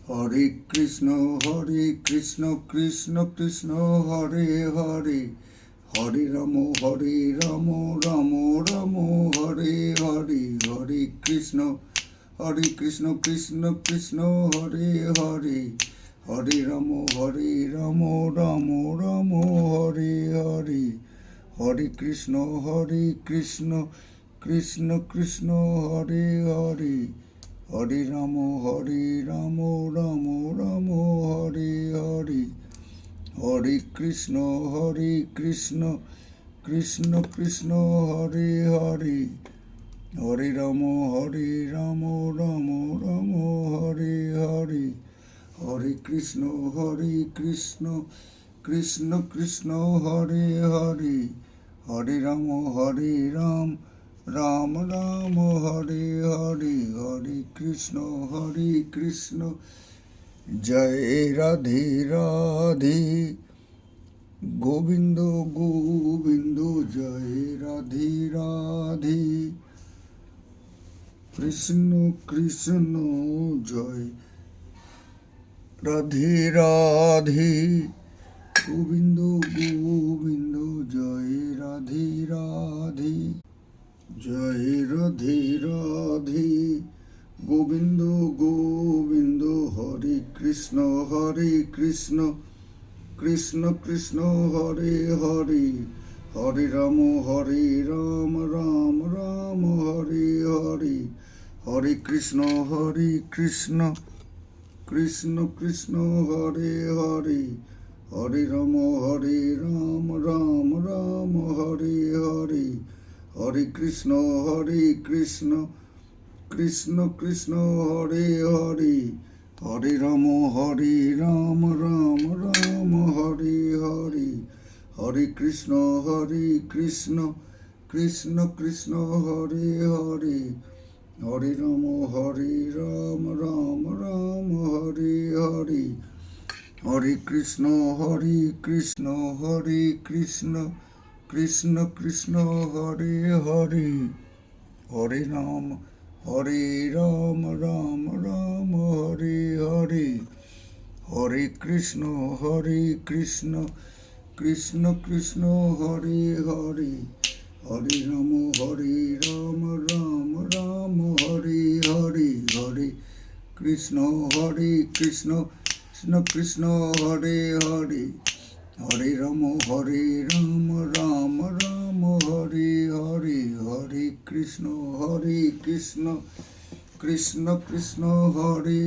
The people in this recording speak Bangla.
হরে কৃষ্ণ কৃষ্ণ কৃষ্ণ হরে হরে, হরে রাম রাম রাম হরে হরে, হরে কৃষ্ণ কৃষ্ণ কৃষ্ণ হরে হরে, হরে রাম রাম রাম হরে হরে, হরে কৃষ্ণ কৃষ্ণ কৃষ্ণ হরে হরে, হরে রাম রাম রাম হরে হরে, হরে কৃষ্ণ কৃষ্ণ কৃষ্ণ হরে হরে, হরে রাম রাম রাম হরে হরে, হরে কৃষ্ণ কৃষ্ণ কৃষ্ণ হরে হরে, হরে রাম রাম রাম হরে হরে, হরে কৃষ্ণ জয় রাধে রাধে, গোবিন্দ গোবিন্দ জয় রাধে রাধে, কৃষ্ণ কৃষ্ণ জয় রাধে রাধে, গোবিন্দ গোবিন্দ জয় রাধে রাধে, জয় রাধে রাধে, গোবিন্দ গোবিন্দ হরে কৃষ্ণ কৃষ্ণ কৃষ্ণ হরে হরে, হরে রাম রাম রাম হরে হরে, হরে কৃষ্ণ কৃষ্ণ কৃষ্ণ হরে হরে, হরে রাম রাম রাম হরে হরে, হরে কৃষ্ণ কৃষ্ণ কৃষ্ণ হরে হরে, হরে রাম রাম রাম হরে হরে, হরে কৃষ্ণ কৃষ্ণ কৃষ্ণ হরে হরে, হরে রাম রাম রাম হরে হরে, হরে কৃষ্ণ কৃষ্ণ কৃষ্ণ কৃষ্ণ হরে হরে, হরে রাম রাম রাম হরে হরে, হরে কৃষ্ণ কৃষ্ণ কৃষ্ণ হরে হরে, হরে রাম রাম রাম হরে হরে, হরে কৃষ্ণ কৃষ্ণ কৃষ্ণ হরে হরে, হরে রাম রাম রাম হরে হরে, হরে কৃষ্ণ কৃষ্ণ কৃষ্ণ হরে হরে।